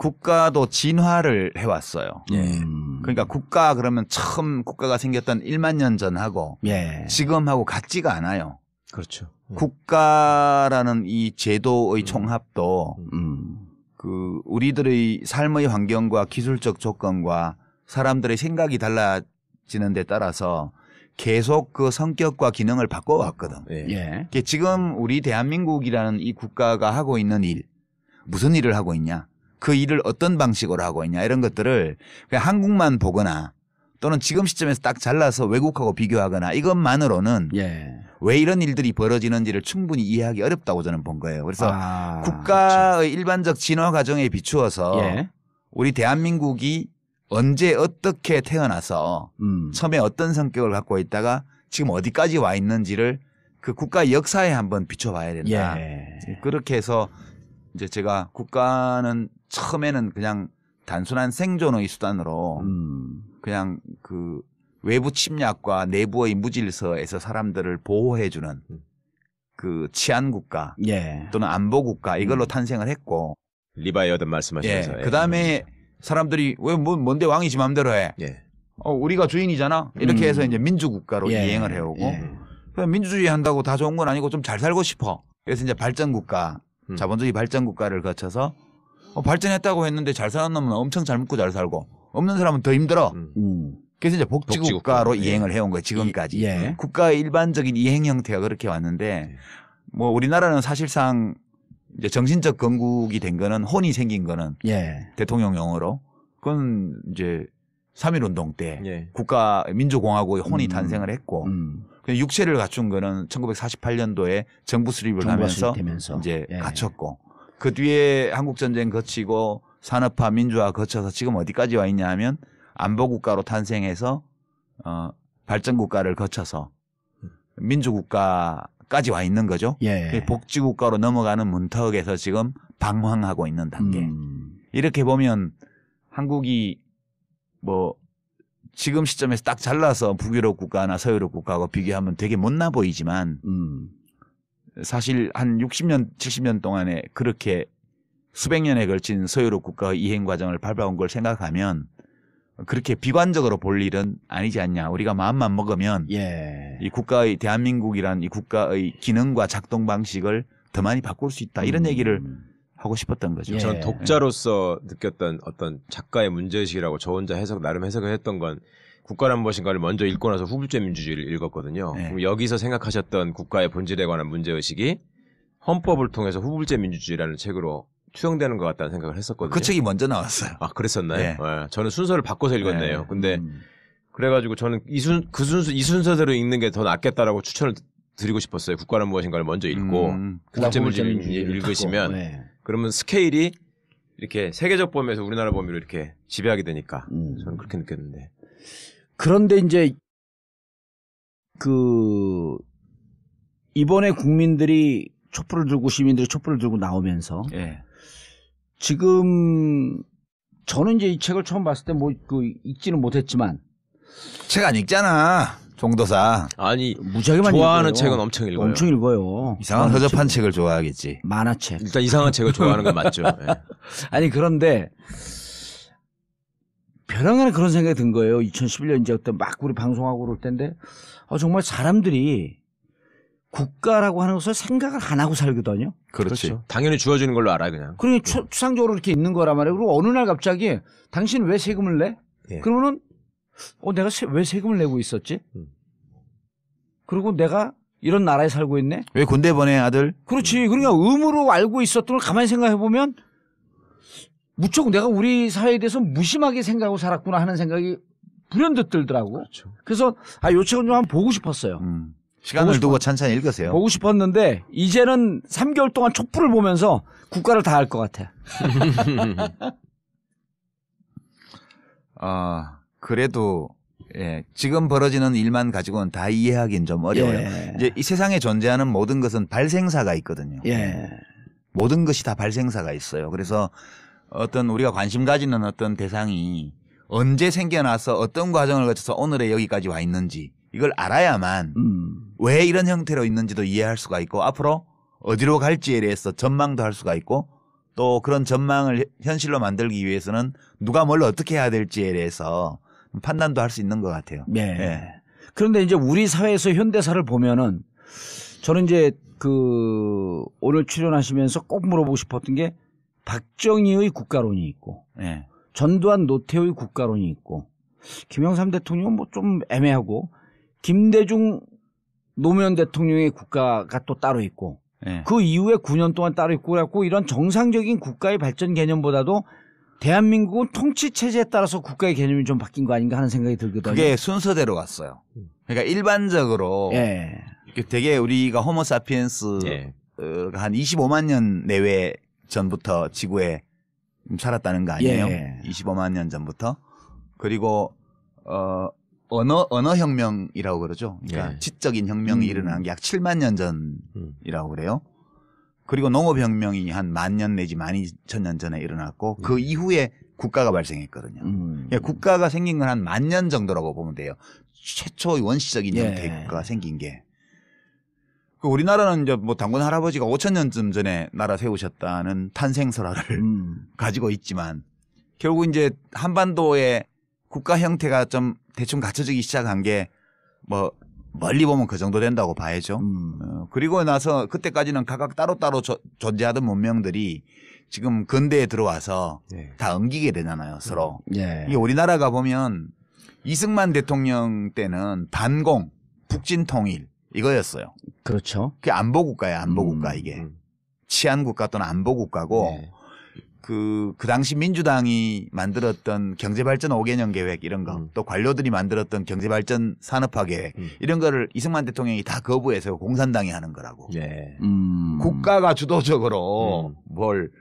국가도 진화를 해왔어요. 예. 그러니까 국가 그러면 처음 국가가 생겼던 1만 년 전하고 예. 지금하고 같지가 않아요. 그렇죠. 국가라는 이 제도의 총합도 그 우리들의 삶의 환경과 기술적 조건과 사람들의 생각이 달라지는 데 따라서 계속 그 성격과 기능을 바꿔왔거든. 예. 지금 우리 대한민국이라는 이 국가가 하고 있는 일, 무슨 일을 하고 있냐, 그 일을 어떤 방식으로 하고 있냐 이런 것들을 그냥 한국만 보거나 또는 지금 시점에서 딱 잘라서 외국하고 비교하거나 이것만으로는 예. 왜 이런 일들이 벌어지는지를 충분히 이해하기 어렵다고 저는 본 거예요. 그래서 국가의 그렇죠. 일반적 진화 과정에 비추어서 예. 우리 대한민국이 언제 어떻게 태어나서 처음에 어떤 성격을 갖고 있다가 지금 어디까지 와 있는지를 그 국가 역사에 한번 비춰봐야 된다. 예. 그렇게 해서 이제 제가 국가는 처음에는 그냥 단순한 생존의 수단으로 그냥 그 외부 침략과 내부의 무질서에서 사람들을 보호해주는 그 치안 국가 예. 또는 안보 국가 이걸로 탄생을 했고 리바이 어든 말씀하시면서. 그 다음에 사람들이 왜 뭔데 왕이 지 맘대로 해? 예. 우리가 주인이잖아. 이렇게 해서 이제 민주국가로 예. 이행을 해오고 예. 그냥 민주주의 한다고 다 좋은 건 아니고 좀 잘 살고 싶어. 그래서 이제 발전국가, 자본주의 발전국가를 거쳐서 발전했다고 했는데 잘 사는 놈은 엄청 잘 먹고 잘 살고 없는 사람은 더 힘들어. 그래서 이제 복지국가로 이행을 해온 거예요. 지금까지. 예. 국가의 일반적인 이행 형태가 그렇게 왔는데 뭐 우리나라는 사실상 이제 정신적 건국이 된 거는 혼이 생긴 거는 예. 대통령 용어로 그건 이제 3.1운동 때 예. 국가 민주공화국의 혼이 탄생을 했고 육체를 갖춘 거는 1948년도에 정부 수립을 하면서 이제 예. 갖췄고 그 뒤에 한국전쟁 거치고 산업화 민주화 거쳐서 지금 어디까지 와 있냐 하면 안보국가로 탄생해서 발전국가를 거쳐서 민주국가까지 와 있는 거죠. 예. 복지국가로 넘어가는 문턱에서 지금 방황하고 있는 단계. 이렇게 보면 한국이 뭐 지금 시점에서 딱 잘라서 북유럽 국가나 서유럽 국가하고 비교하면 되게 못나 보이지만 사실 한 60년, 70년 동안에 그렇게 수백 년에 걸친 서유럽 국가의 이행 과정을 밟아온 걸 생각하면 그렇게 비관적으로 볼 일은 아니지 않냐. 우리가 마음만 먹으면 예. 이 국가의 대한민국이란 이 국가의 기능과 작동 방식을 더 많이 바꿀 수 있다. 이런 얘기를 하고 싶었던 거죠. 저는 독자로서 느꼈던 어떤 작가의 문제의식이라고 저 혼자 나름 해석을 했던 건 국가란 무엇인가를 먼저 읽고 나서 후불제 민주주의를 읽었거든요. 그럼 여기서 생각하셨던 국가의 본질에 관한 문제의식이 헌법을 통해서 후불제 민주주의라는 책으로 투영되는 것 같다는 생각을 했었거든요. 그 책이 먼저 나왔어요. 아, 그랬었나요? 네. 저는 순서를 바꿔서 읽었네요. 근데 그래가지고 저는 이 순서대로 읽는 게 더 낫겠다라고 추천을 드리고 싶었어요. 국가란 무엇인가를 먼저 읽고 후불제 민주주의를 읽으시면 그러면 스케일이 이렇게 세계적 범위에서 우리나라 범위로 이렇게 지배하게 되니까 저는 그렇게 느꼈는데. 그런데 이제 이번에 국민들이 촛불을 들고 시민들이 촛불을 들고 나오면서 지금 저는 이제 이 책을 처음 봤을 때 읽지는 못했지만 책 안 읽잖아. 종도사. 아니 무지하게 많이 좋아하는 읽어요. 책은 엄청 읽어요. 엄청 읽어요. 이상한 허접한 책을 좋아하겠지. 만화책. 일단 이상한 책을 좋아하는 건 맞죠. 아니 그런데 벼랑간에 그런 생각이 든 거예요. 2011년 이제 그때 막 우리 방송하고 그럴 때인데 정말 사람들이 국가라고 하는 것을 생각을 안 하고 살거든요. 그렇지. 그렇죠. 당연히 주어지는 걸로 알아 그냥. 그러니까 추상적으로 이렇게 있는 거란 말이에요. 그리고 어느 날 갑자기 당신 왜 세금을 내? 그러면은 내가 왜 세금을 내고 있었지? 그리고 내가 이런 나라에 살고 있네? 왜 군대 보내 아들? 그렇지. 그러니까 의무로 알고 있었던 걸 가만히 생각해 보면 무척 내가 우리 사회에 대해서 무심하게 생각하고 살았구나 하는 생각이 불현듯 들더라고. 그렇죠. 그래서 요 책은 좀 한번 보고 싶었어요. 시간을 두고 천천히 읽으세요. 보고 싶었는데 이제는 3개월 동안 촛불을 보면서 국가를 다 알 것 같아. 그래도 지금 벌어지는 일만 가지고는 다 이해하기는 좀 어려워요. 이제 이 세상에 존재하는 모든 것은 발생사가 있거든요. 모든 것이 다 발생사가 있어요. 그래서 어떤 우리가 관심 가지는 어떤 대상이 언제 생겨나서 어떤 과정을 거쳐서 오늘의 여기까지 와 있는지 이걸 알아야만 왜 이런 형태로 있는지도 이해할 수가 있고 앞으로 어디로 갈지에 대해서 전망도 할 수가 있고 또 그런 전망을 현실로 만들기 위해서는 누가 뭘 어떻게 해야 될지에 대해서 판단도 할 수 있는 것 같아요. 네. 예. 그런데 이제 우리 사회에서 현대사를 보면은 저는 이제 오늘 출연하시면서 꼭 물어보고 싶었던 게 박정희의 국가론이 있고 예. 전두환 노태우의 국가론이 있고 김영삼 대통령은 뭐 좀 애매하고 김대중 노무현 대통령의 국가가 또 따로 있고 예. 그 이후에 9년 동안 따로 있고 그래갖고 이런 정상적인 국가의 발전 개념보다도 대한민국은 통치 체제에 따라서 국가의 개념이 좀 바뀐 거 아닌가 하는 생각이 들거든요. 그게 순서대로 갔어요. 그러니까 일반적으로 예. 되게 우리가 호모사피엔스가 예. 한 25만 년 내외 전부터 지구에 살았다는 거 아니에요? 예. 25만 년 전부터. 그리고 언어 혁명이라고 그러죠. 그러니까 예. 지적인 혁명이 일어난 게 약 7만 년 전이라고 그래요. 그리고 농업혁명이 한 10,000년 내지 12,000년 전에 일어났고 그 이후에 국가가 발생했거든요. 그러니까 국가가 생긴 건 한 10,000년 정도라고 보면 돼요. 최초의 원시적인 예. 형태의 국가가 생긴 게. 그 우리나라는 이제 뭐 당군 할아버지가 5,000년쯤 전에 나라 세우셨다는 탄생설화를 가지고 있지만 결국 이제 한반도의 국가 형태가 좀 대충 갖춰지기 시작한 게 뭐 멀리 보면 그 정도 된다고 봐야죠. 그리고 나서 그때까지는 각각 따로따로 존재하던 문명들이 지금 근대에 들어와서 네. 다 엉기게 되잖아요, 서로. 예. 이게 우리나라가 보면 이승만 대통령 때는 반공, 북진통일 이거였어요. 그렇죠. 그게 안보국가예요, 안보국가 이게. 치안국가 또는 안보국가고 네. 그 당시 민주당이 만들었던 경제발전 5개년 계획 이런 거, 또 관료들이 만들었던 경제발전 산업화 계획 이런 거를 이승만 대통령이 다 거부해서 공산당이 하는 거라고. 예. 국가가 주도적으로 뭘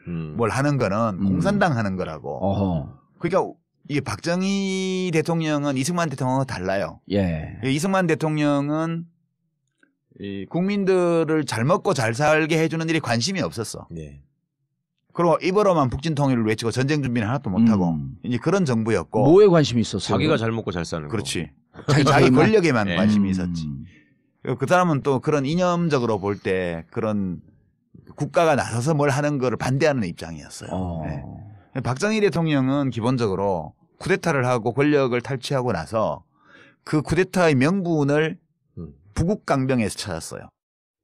하는 거는 공산당 하는 거라고. 어허. 그러니까 이게 박정희 대통령은 이승만 대통령과 달라요. 예. 이승만 대통령은 이 국민들을 잘 먹고 잘 살게 해주는 일에 관심이 없었어. 네. 그리고 입으로만 북진 통일을 외치고 전쟁 준비는 하나도 못하고 이제 그런 정부였고. 뭐에 관심이 있었어요? 자기가 잘 먹고 잘 사는 거. 그렇지. 자기 권력에만 네. 관심이 있었지. 그 사람은 또 그런 이념적으로 볼 때 그런 국가가 나서서 뭘 하는 거를 반대하는 입장이었어요. 네. 박정희 대통령은 기본적으로 쿠데타를 하고 권력을 탈취하고 나서 그 쿠데타의 명분을 부국강병에서 찾았어요.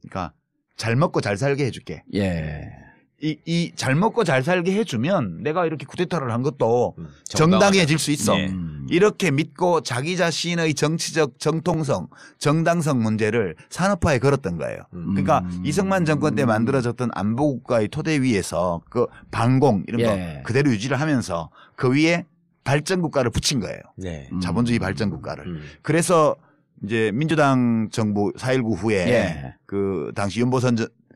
그러니까 잘 먹고 잘 살게 해줄게. 예. 이 잘 먹고 잘 살게 해주면 내가 이렇게 쿠데타를 한 것도 정당해질 수 있어. 네. 이렇게 믿고 자기 자신의 정치적 정통성, 정당성 문제를 산업화에 걸었던 거예요. 그러니까 이승만 정권 때 만들어졌던 안보국가의 토대 위에서 그 반공 이런 예. 거 그대로 유지를 하면서 그 위에 발전국가를 붙인 거예요. 네. 자본주의 발전국가를. 그래서 이제 민주당 정부 4.19 후에 예. 그 당시 윤보선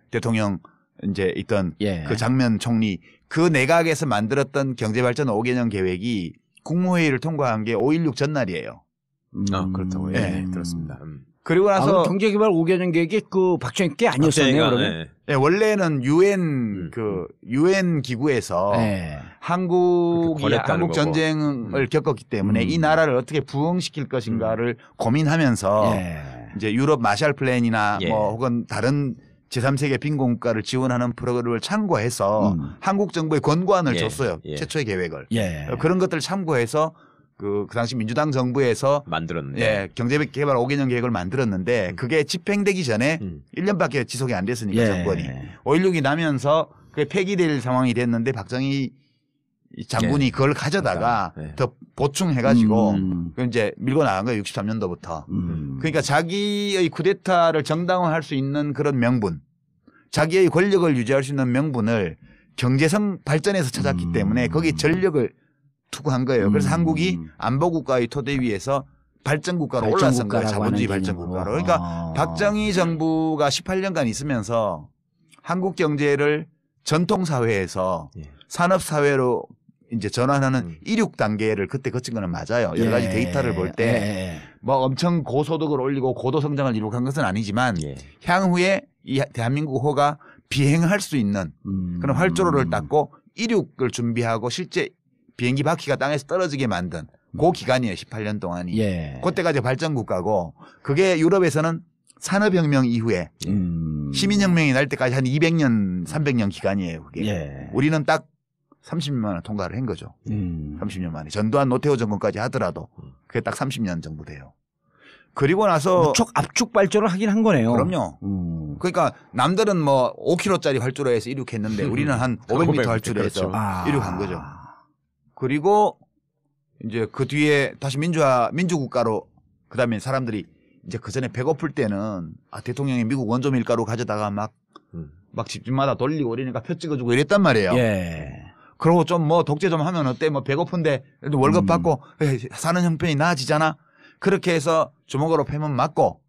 대통령 이제 있던 예. 그 장면 총리 그 내각에서 만들었던 경제발전 5개년 계획이 국무회의를 통과한 게 5.16 전날이에요. 아, 그렇다고요. 예. 네, 들었습니다. 그리고 나서 경제개발 5개년 계획이 그 박정희 게 아니었었네요. 그러면. 네. 예, 원래는 유엔 기구에서 예. 한국 거고. 전쟁을 겪었기 때문에 이 나라를 어떻게 부흥시킬 것인가를 고민하면서 예. 이제 유럽 마샬 플랜이나 예. 뭐 혹은 다른 제3세계 빈곤국가를 지원하는 프로그램을 참고해서 한국 정부에 권고안을 예. 줬어요. 예. 최초의 계획을. 예. 그런 것들을 참고해서 그 당시 민주당 정부에서 만들었는데. 예, 경제개발 5개년 계획을 만들었는데 그게 집행되기 전에 1년밖에 지속이 안 됐으니까 예. 정권이. 5.16이 나면서 그게 폐기될 상황이 됐는데 박정희 장군이 예. 그걸 가져다가 예. 더 보충해가지고 그 이제 밀고 나간 거예요. 63년도부터. 그러니까 자기의 쿠데타를 정당화할 수 있는 그런 명분, 자기의 권력을 유지할 수 있는 명분을 경제성 발전에서 찾았기 때문에 거기에 전력을 투구한 거예요. 그래서 한국이 안보국가의 토대 위에서 발전국가로 올라선 거예요. 자본주의 발전국가로. 그러니까 박정희 정부가 18년간 있으면서 한국 경제를 전통사회에서 예. 산업사회로 이제 전환하는 이륙 단계를 그때 거친 거는 맞아요. 여러 가지 데이터를 볼 때 뭐 엄청 고소득을 올리고 고도 성장을 이룩한 것은 아니지만 예. 향후에 이 대한민국 호가 비행할 수 있는 그런 활주로를 닦고 이륙을 준비하고 실제 비행기 바퀴가 땅에서 떨어지게 만든 그 기간이에요. 18년 동안이. 예. 그때까지 발전국가고 그게 유럽에서는 산업혁명 이후에 시민혁명이 날 때까지 한 200년, 300년 기간이에요. 그게. 예. 우리는 딱 30년 만에 통과를 한 거죠. 30년 만에. 전두환 노태우 정권까지 하더라도 그게 딱 30년 정도 돼요. 그리고 나서 무척 압축 발전을 하긴 한 거네요. 그럼요. 그러니까 남들은 뭐 5km짜리 활주로 해서 이륙했는데 우리는 한 500m 활주로 해서 그렇죠. 이륙한 거죠. 그리고 이제 그 뒤에 다시 민주국가로 그다음에 사람들이 이제 그 전에 배고플 때는 대통령이 미국 원조 밀가루 가져다가 막 집집마다 돌리고 이러니까 표 찍어주고 이랬단 말이에요. 예. 그러고 좀 뭐 독재 좀 하면 어때? 뭐 배고픈데 월급 받고 사는 형편이 나아지잖아. 그렇게 해서 주먹으로 패면 맞고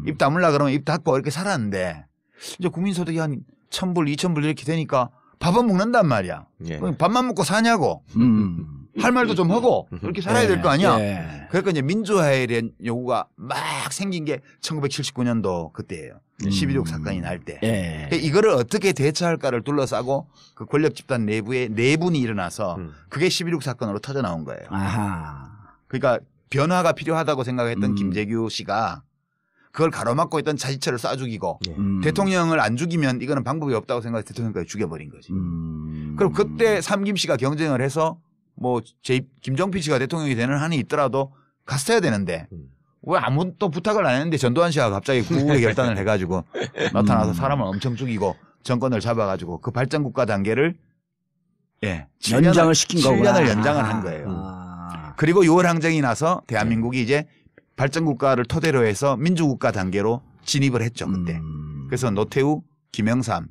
입 다물라 그러면 입 닫고 이렇게 살았는데 이제 국민소득이 한 1,000불, 2,000불 이렇게 되니까 밥은 먹는단 말이야. 예. 밥만 먹고 사냐고. 할 말도 좀 하고 그렇게 살아야 될 거 아니야. 예. 그러니까 이제 민주화에 대한 요구가 막 생긴 게 1979년도 그때예요. 12.6 사건이 날 때. 예. 이거를 어떻게 대처할까를 둘러싸고 그 권력 집단 내부에 내분이 일어나서 그게 12.6 사건으로 터져 나온 거예요. 아하. 그러니까 변화가 필요하다고 생각했던 김재규 씨가 그걸 가로막고 있던 자지처를 쏴 죽이고 대통령을 안 죽이면 이거는 방법이 없다고 생각해서 대통령까지 죽여버린 거지. 그럼 그때 삼김 씨가 경쟁을 해서 뭐 김정필 씨가 대통령이 되는 한이 있더라도 갔어야 되는데 왜 아무도 부탁을 안 했는데 전두환 씨가 갑자기 구국의 결단을 해가지고 나타나서 사람을 엄청 죽이고 정권을 잡아가지고 그 발전국가 단계를 연장을 시킨 거구나. 7년을 연장을 한 거예요. 그리고 6월 항쟁이 나서 대한민국이 이제 발전국가를 토대로 해서 민주국가 단계로 진입을 했죠 그때. 그래서 노태우, 김영삼,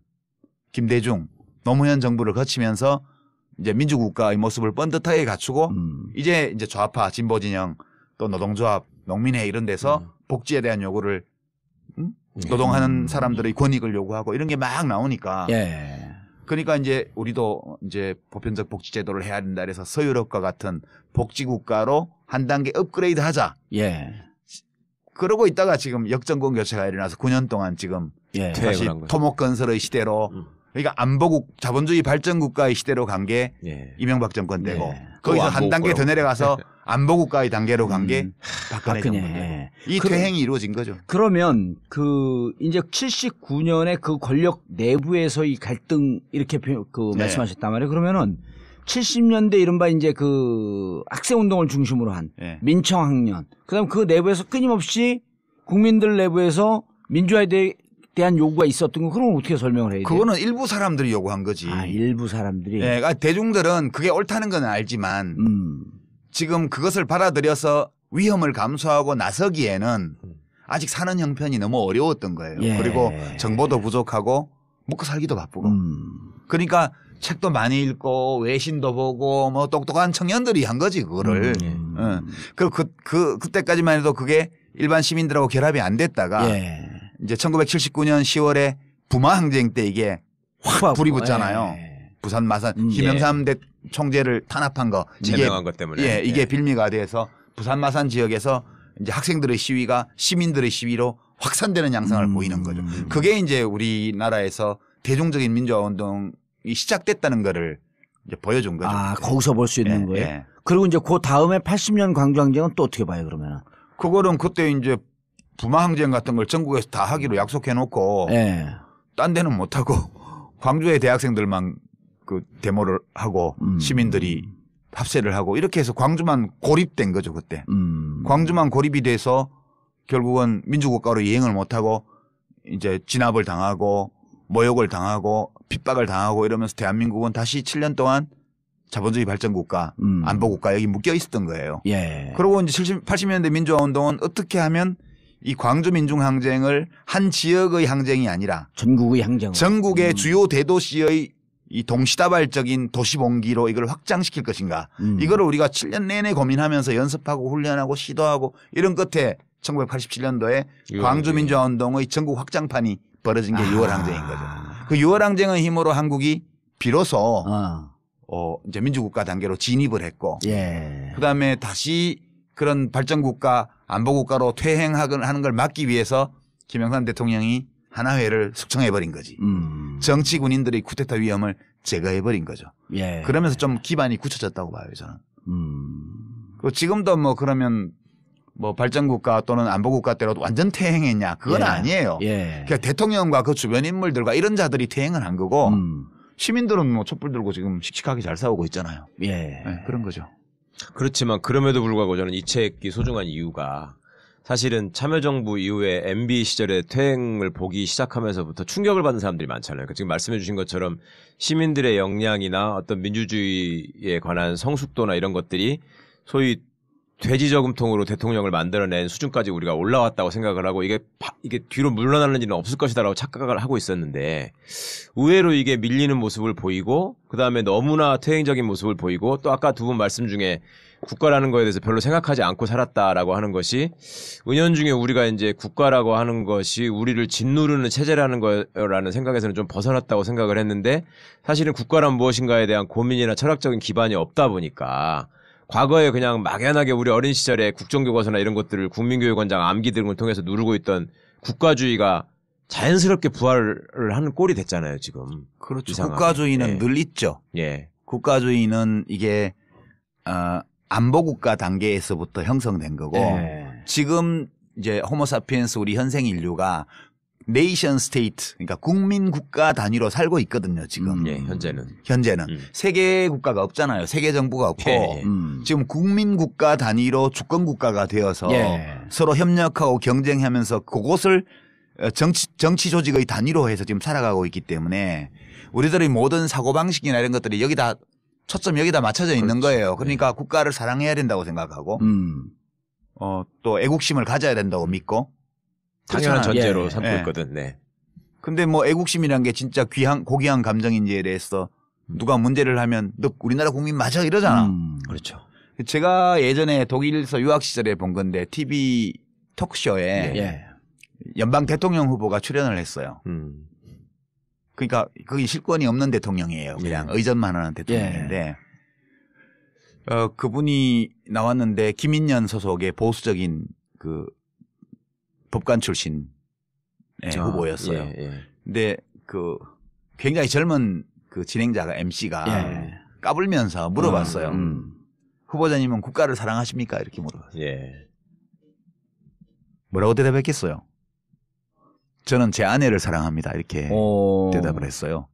김대중, 노무현 정부를 거치면서 이제 민주국가의 모습을 뻔듯하게 갖추고 이제 좌파, 진보 진영 또 노동조합, 농민회 이런 데서 복지에 대한 요구를 노동하는 사람들의 권익을 요구하고 이런 게 막 나오니까. 그러니까 이제 우리도 이제 보편적 복지 제도를 해야 된다 그래서 서유럽과 같은 복지국가로 한 단계 업그레이드 하자. 그러고 있다가 지금 역정권 교체가 일어나서 9년 동안 지금 다시 토목건설의 시대로 그러니까 안보국 자본주의 발전국가의 시대로 간 게 이명박 정권 때고 거기서 한 단계 더 내려가서 안보국가의 단계로 간 게 박근혜 정권. 이 퇴행이 이루어진 거죠. 그러면 그 이제 79년에 그 권력 내부에서의 갈등 이렇게 말씀하셨단 말이에요. 그러면은 70년대 이른바 이제 그 학생운동을 중심으로 한 민청학년 그다음 그 내부에서 끊임없이 국민들 내부에서 민주화에 대한 요구가 있었던 거 그럼 어떻게 설명을 해야 돼요? 그거는 일부 사람들이 요구한 거지. 일부 사람들이. 그러니까 대중들은 그게 옳다는 건 알지만 지금 그것을 받아들여서 위험을 감수하고 나서기에는 아직 사는 형편이 너무 어려웠던 거예요. 그리고 정보도 부족하고 먹고 살기도 바쁘고. 그러니까 책도 많이 읽고 외신도 보고 뭐 똑똑한 청년들이 한 거지 그거를. 그때까지만 해도 그게 일반 시민들하고 결합이 안 됐다가 이제 1979년 10월에 부마 항쟁 때 이게 확 불이 붙잖아요. 부산 마산 김영삼 총재를 탄압한 거 제명한 것 때문에 이게 빌미가 돼서 부산 마산 지역에서 이제 학생들의 시위가 시민들의 시위로 확산되는 양상을 보이는 거죠. 그게 이제 우리나라에서 대중적인 민주화 운동이 시작됐다는 거를 이제 보여준 거죠. 거기서 볼 수 있는 거예요. 그리고 이제 그 다음에 80년 광주항쟁은 또 어떻게 봐요 그러면은? 그거는 그때 이제 부마 항쟁 같은 걸 전국에서 다 하기로 약속해 놓고 딴 데는 못 하고 광주의 대학생들만 그 데모를 하고 시민들이 합세를 하고 이렇게 해서 광주만 고립된 거죠 그때. 광주만 고립이 돼서 결국은 민주국가로 이행을 못 하고 이제 진압을 당하고 모욕을 당하고 핍박을 당하고 이러면서 대한민국은 다시 7년 동안 자본주의 발전국가, 안보국가 여기 묶여 있었던 거예요. 그리고 이제 80년대 민주화 운동은 어떻게 하면 이 광주 민중항쟁을 한 지역의 항쟁이 아니라 전국의 항쟁, 전국의 주요 대도시의 이 동시다발적인 도시봉기로 이걸 확장시킬 것인가. 이거를 우리가 7년 내내 고민하면서 연습하고 훈련하고 시도하고 이런 끝에 1987년도에 광주 민주화 운동의 전국 확장판이 벌어진 게 6월 항쟁인 거죠. 그 6월 항쟁의 힘으로 한국이 비로소 이제 민주국가 단계로 진입을 했고 그다음에 다시 그런 발전국가 안보국가로 퇴행하는 걸 막기 위해서 김영삼 대통령이 하나회를 숙청해버린 거지. 정치 군인들의 쿠데타 위험을 제거해버린 거죠. 그러면서 좀 기반이 굳혀졌다고 봐요 저는. 지금도 뭐 그러면 뭐 발전국가 또는 안보국가 때로 완전 퇴행했냐? 그건 아니에요. 그러니까 대통령과 그 주변 인물들과 이런 자들이 퇴행을 한 거고 시민들은 뭐 촛불 들고 지금 씩씩하게 잘 싸우고 있잖아요. 네, 그런 거죠. 그렇지만 그럼에도 불구하고 저는 이 책이 소중한 이유가 사실은 참여정부 이후에 MB 시절에 퇴행을 보기 시작하면서부터 충격을 받는 사람들이 많잖아요. 그러니까 지금 말씀해 주신 것처럼 시민들의 역량이나 어떤 민주주의에 관한 성숙도나 이런 것들이 소위 돼지 저금통으로 대통령을 만들어낸 수준까지 우리가 올라왔다고 생각을 하고 이게 뒤로 물러나는 일은 없을 것이다라고 착각을 하고 있었는데 의외로 이게 밀리는 모습을 보이고 그다음에 너무나 퇴행적인 모습을 보이고 또 아까 두 분 말씀 중에 국가라는 거에 대해서 별로 생각하지 않고 살았다라고 하는 것이 은연중에 우리가 이제 국가라고 하는 것이 우리를 짓누르는 체제라는 거라는 생각에서는 좀 벗어났다고 생각을 했는데 사실은 국가란 무엇인가에 대한 고민이나 철학적인 기반이 없다 보니까 과거에 그냥 막연하게 우리 어린 시절에 국정교과서나 이런 것들을 국민교육원장 암기 등을 통해서 누르고 있던 국가주의가 자연스럽게 부활을 하는 꼴이 됐잖아요, 지금. 그렇죠. 이상하게. 국가주의는 늘 있죠. 국가주의는 이게 안보국가 단계에서부터 형성된 거고 지금 이제 호모사피엔스 우리 현생 인류가 네이션 스테이트 그러니까 국민 국가 단위로 살고 있거든요 지금. 현재는 세계 국가가 없잖아요. 세계 정부가 없고 지금 국민 국가 단위로 주권 국가가 되어서 서로 협력하고 경쟁하면서 그곳을 정치 조직의 단위로 해서 지금 살아가고 있기 때문에 우리들의 모든 사고 방식이나 이런 것들이 여기다 초점 여기다 맞춰져 있는 거예요. 그러니까 국가를 사랑해야 된다고 생각하고 또 애국심을 가져야 된다고 믿고. 당연한 전제로 삼고 있거든. 근데 뭐 애국심이란 게 진짜 고귀한 감정인지에 대해서 누가 문제를 하면 너 우리나라 국민 맞아 이러잖아. 그렇죠. 제가 예전에 독일에서 유학 시절에 본 건데 TV 토크쇼에 연방 대통령 후보가 출연을 했어요. 그러니까 거기 실권이 없는 대통령이에요. 그냥 의전만 하는 대통령인데 그분이 나왔는데 김인년 소속의 보수적인 그 법관 출신 후보였어요. 근데 그 굉장히 젊은 그 진행자가 MC가 까불면서 물어봤어요. 후보자님은 국가를 사랑하십니까? 이렇게 물어봤어요. 뭐라고 대답했겠어요? 저는 제 아내를 사랑합니다. 이렇게 대답을 했어요.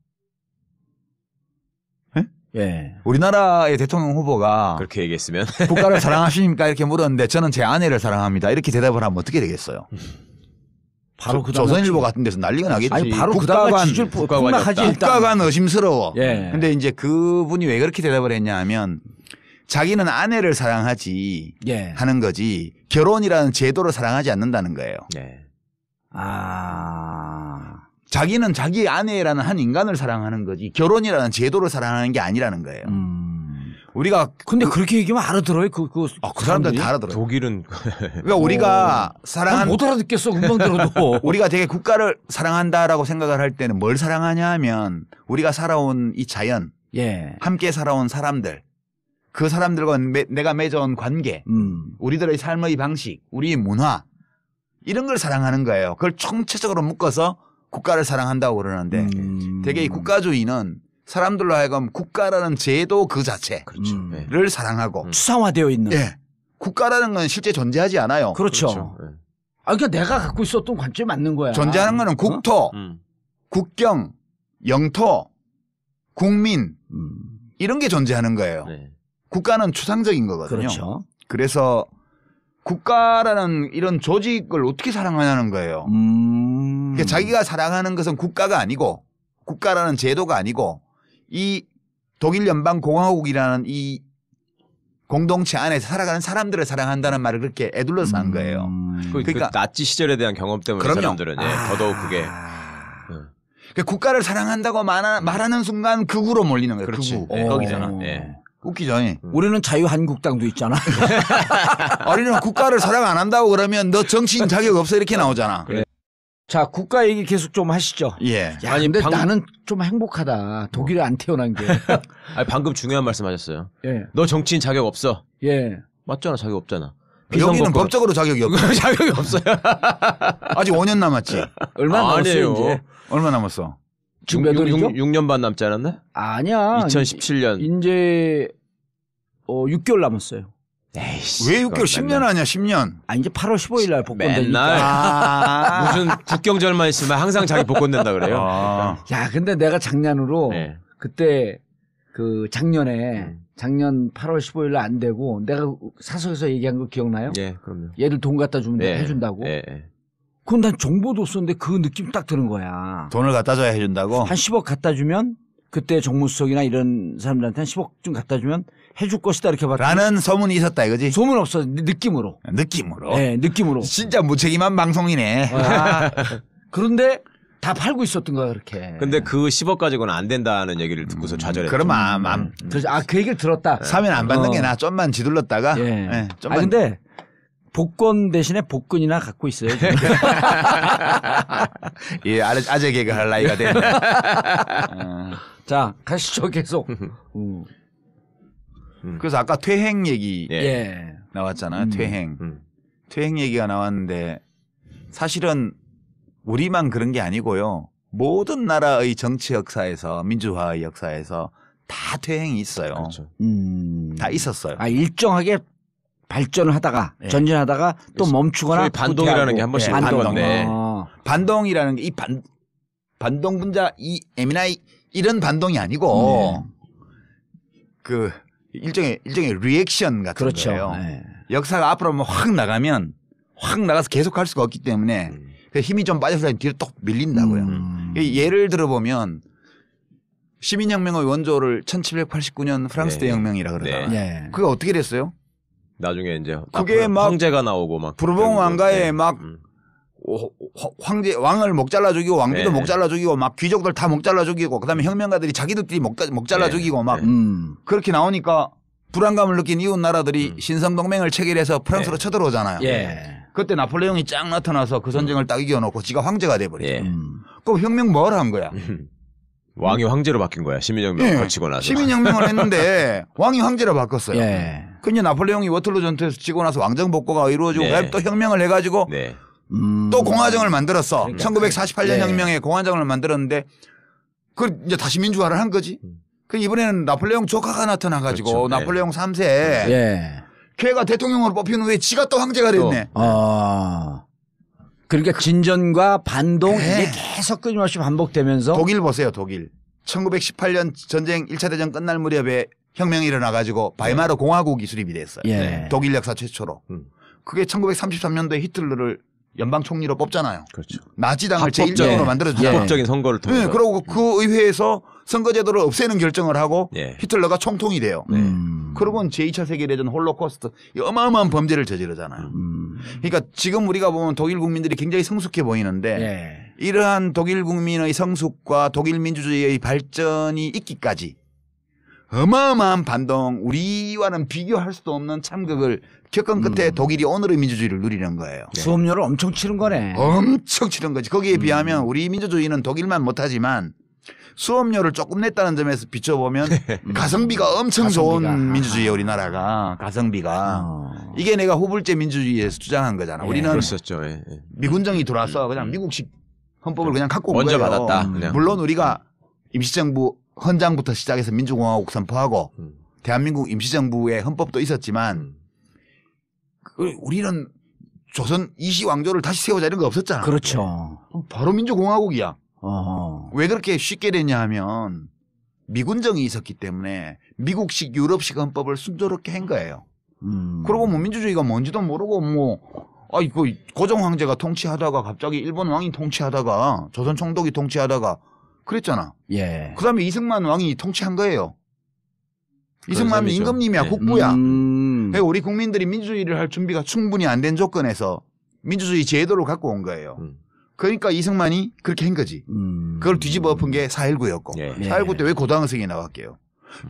우리나라의 대통령 후보가 그렇게 얘기했으면 국가를 사랑하십니까? 이렇게 물었는데 저는 제 아내를 사랑합니다. 이렇게 대답을 하면 어떻게 되겠어요? 바로 조선일보 같은 데서 난리가 나겠지. 아니 바로 국가관 의심스러워. 근데 이제 그분이 왜 그렇게 대답을 했냐 하면 자기는 아내를 사랑하지 하는 거지 결혼이라는 제도를 사랑하지 않는다는 거예요. 자기는 자기 아내라는 한 인간을 사랑하는 거지 결혼이라는 제도를 사랑하는 게 아니라는 거예요. 우리가 근데 그렇게 얘기하면 알아들어요. 그 사람들은 다 알아들어요. 독일은 그러니까 우리가 못 알아듣겠어. 금방 들어도. 우리가 되게 국가를 사랑한다라고 생각을 할 때는 뭘 사랑하냐 하면 우리가 살아온 이 자연, 함께 살아온 사람들, 그 사람들과 내가 맺어온 관계, 우리들의 삶의 방식, 우리의 문화 이런 걸 사랑하는 거예요. 그걸 총체적으로 묶어서 국가를 사랑한다고 그러는데 되게 이 국가주의는 사람들로 하여금 국가라는 제도 그 자체를 사랑하고 추상화되어 있는. 국가라는 건 실제 존재하지 않아요. 그렇죠. 그러니까 내가 갖고 있었던 관점이 맞는 거야. 존재하는 거는 국토, 국경, 영토, 국민 이런 게 존재하는 거예요. 국가는 추상적인 거거든요. 그렇죠. 그래서 국가라는 이런 조직을 어떻게 사랑하냐는 거예요. 그러니까 자기가 사랑하는 것은 국가가 아니고 국가라는 제도가 아니고 이 독일 연방공화국이라는 이 공동체 안에서 살아가는 사람들을 사랑한다는 말을 그렇게 애둘러서 한 거예요. 그러니까 나치 시절에 대한 경험 때문에 사람들은 더더욱 그게 그러니까 국가를 사랑한다고 말하는 순간 극우로 몰리는 거예요. 극우. 거기잖아. 웃기죠. 우리는 자유한국당도 있잖아. 우리는 국가를 사랑 안 한다고 그러면 너 정치인 자격 없어 이렇게 나오잖아. 자, 국가 얘기 계속 좀 하시죠. 야, 아니, 근데 나는 좀 행복하다. 독일에 안 태어난 게. 아니, 방금 중요한 말씀 하셨어요. 너 정치인 자격 없어. 맞잖아. 자격 없잖아. 여기는 법적으로 자격이 없어. 자격이 없어요. 아직 5년 남았지. 얼마 남았어요, 이제? 얼마 남았어? 지금 몇 월이죠? 6년 반 남지 않았나? 아니야. 2017년. 이제 6개월 남았어요. 에이씨, 왜 6개월 10년 하냐 10년. 아 이제 8월 15일 날 복권 맨날 되니까. 무슨 국경절만 있으면 항상 자기 복권 된다 그래요. 야 근데 내가 작년으로 네. 그때 그 작년 8월 15일 날 안 되고 내가 사석에서 얘기한 거 기억나요? 예, 그럼요. 얘들 돈 갖다 주면 예, 해준다고. 예. 그건 난 정보도 없었는데 그 느낌 딱 드는 거야. 돈을 갖다 줘야 해준다고. 한 10억 갖다 주면 그때 정무수석이나 이런 사람들한테 한 10억 좀 갖다 주면 해줄 것이다 이렇게 봤더니 라는 소문이 있었다 이거지. 소문 없어 느낌으로. 느낌으로. 네, 느낌으로. 진짜 무책임한 방송이네. 그런데 다 팔고 있었던 거야 그렇게. 근데 그 10억 가지고는 안 된다는 얘기를 듣고서 좌절했죠. 그럼 그래서 그 얘기를 들었다. 사면 안 받는 게 나. 좀만 지둘렀다가. 예. 예, 좀만. 근데 복권 대신에 복근이나 갖고 있어요. 예, 아재 개그 할 나이가 됐네. 자, 가시죠 계속. 그래서 아까 퇴행 얘기 예. 나왔잖아요. 퇴행. 퇴행 얘기가 나왔는데 사실은 우리만 그런 게 아니고요. 모든 나라의 정치 역사에서 민주화의 역사에서 다 퇴행이 있어요. 그렇죠. 다 있었어요. 아, 일정하게 발전을 하다가 전진하다가 또 멈추거나 소위 반동이라는 게 한 번씩 있는 건데 반동이라는 게 이 반동 분자 이 에미나이 이런 반동이 아니고 그 일종의 리액션 같은 그렇죠. 거예요. 네. 역사가 앞으로 확 나가면 확 나가서 계속할 수가 없기 때문에 힘이 좀 빠져서 뒤로 또 밀린다고요. 예를 들어보면 시민혁명의 원조를 1789년 프랑스 대혁명이라 그러잖아요. 네. 그게 어떻게 됐어요? 나중에 이제 그게 막 황제가 나오고 막 부르봉 왕가에 막 황제 왕을 목 잘라 죽이고 왕비도 목 잘라 죽이고 막 귀족들 다 목 잘라 죽이고 그다음에 혁명가들이 자기들끼리 목 잘라 죽이고 막 그렇게 나오니까 불안감을 느낀 이웃 나라들이 신성동맹을 체결해서 프랑스로 쳐들어오잖아요. 그때 나폴레옹이 쫙 나타나서 그 전쟁을 딱 이겨놓고 지가 황제가 돼버리죠. 그럼 혁명 뭘 한 거야? 왕이 황제로 바뀐 거야. 시민혁명 거치고 나서. 시민혁명을 했는데 왕이 황제로 바꿨어요. 예. 근데 나폴레옹이 워털루 전투에서 지고 나서 왕정 복고가 이루어지고 또 혁명을 해가지고 또 공화정을 만들었어. 그러니까. 1948년 혁명에 공화정을 만들었는데 그걸 이제 다시 민주화를 한 거지. 그 이번에는 나폴레옹 조카가 나타나가지고 그렇죠. 나폴레옹 3세 걔가 대통령으로 뽑힌 후에 지가 또 황제가 됐네. 그러니까 진전과 반동 이게 계속 끊임없이 반복되면서 독일 보세요. 독일. 1918년 전쟁 1차 대전 끝날 무렵에 혁명이 일어나가지고 바이마르 공화국이 수립이 됐어요. 독일 역사 최초로. 그게 1933년도에 히틀러를 연방 총리로 뽑잖아요. 그렇죠. 나치당을 제1정으로 만들어주잖아요. 합법적인 선거를 통해서. 네, 그리고 그 의회에서 선거제도를 없애는 결정을 하고 히틀러가 총통이 돼요. 그러고는 제2차 세계대전 홀로코스트 어마어마한 범죄를 저지르잖아요. 그러니까 지금 우리가 보면 독일 국민들이 굉장히 성숙해 보이는데 이러한 독일 국민의 성숙과 독일 민주주의의 발전이 있기까지 어마어마한 반동, 우리와는 비교할 수도 없는 참극을 겪은 끝에 독일이 오늘의 민주주의를 누리는 거예요. 수업료를 엄청 치른 거네. 엄청 치른 거지. 거기에 비하면 우리 민주주의는 독일만 못하지만 수업료를 조금 냈다는 점에서 비춰보면 가성비가 엄청 좋은 민주주의예요. 우리나라가 가성비가. 이게 내가 후불제 민주주의에서 주장한 거잖아. 우리는 그랬었죠. 미군정이 들어와서 그냥 미국식 헌법을 그냥 갖고 온 먼저 거예요. 받았다. 그냥. 물론 우리가 임시정부 헌장부터 시작해서 민주공화국 선포하고 대한민국 임시정부의 헌법도 있었지만 우리는 조선 이시왕조를 다시 세우자 이런 거 없었잖아. 그렇죠. 바로 민주공화국이야. 왜 그렇게 쉽게 됐냐 하면 미군정이 있었기 때문에 미국식 유럽식 헌법을 순조롭게 한 거예요. 그리고 뭐 민주주의가 뭔지도 모르고 뭐 그 고종 황제가 통치하다가 갑자기 일본 왕이 통치하다가 조선 총독이 통치하다가 그랬잖아. 그다음에 이승만 왕이 통치한 거예요. 이승만은 임금님이야. 국부야. 그러니까 우리 국민들이 민주주의를 할 준비가 충분히 안 된 조건에서 민주주의 제도를 갖고 온 거예요. 그러니까 이승만이 그렇게 한 거지. 그걸 뒤집어 엎은 게 4.19였고 4.19 때 왜 고등학생이 나왔게요.